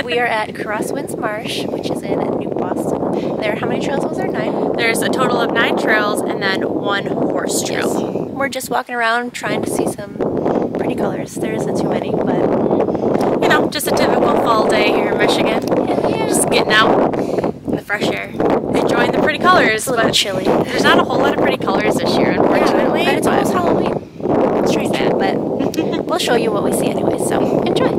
We are at Crosswinds Marsh, which is in New Boston. There, how many trails was there? 9? There's a total of 9 trails and then 1 horse trail. Yes. We're just walking around trying to see some pretty colors. There isn't too many, but you know, just a typical fall day here in Michigan. yeah. Just getting out in the fresh air, enjoying the pretty colors. It's a little chilly. There's not a whole lot of pretty colors this year, unfortunately. But it's almost Halloween. Strange, but we'll show you what we see anyway, so enjoy.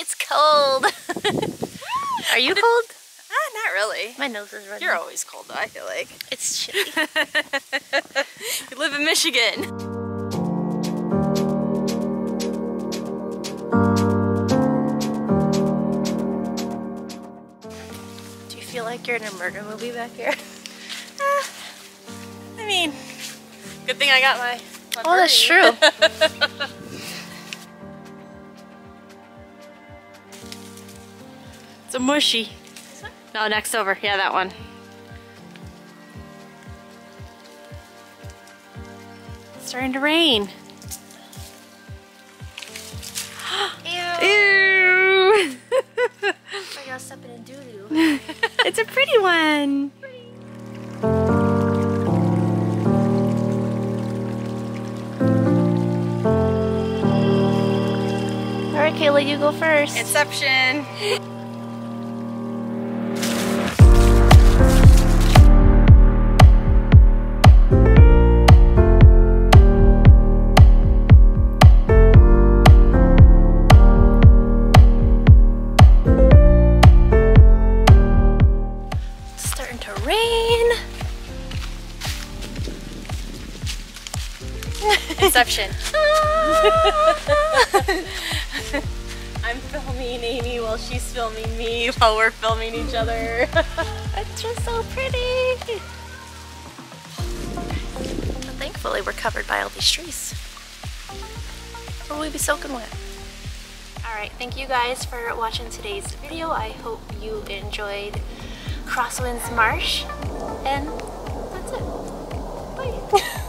It's cold. Are you cold? Not really. My nose is running. You're always cold though, I feel like. It's chilly. You live in Michigan. Do you feel like you're in a murder movie back here? I mean, good thing I got my Oh, that's true. It's a mushy. This one? No, next over. Yeah, that one. It's starting to rain. Ew. Ew. I gotta step in doo-doo. It's a pretty one. All right, Kayla, you go first. Inception. Starting to rain. Inception. I'm filming Amy while she's filming me while we're filming each other. It's just so pretty. But thankfully, we're covered by all these trees. Or we'd be soaking wet. Alright, thank you guys for watching today's video. I hope you enjoyed Crosswinds Marsh. And that's it. Bye.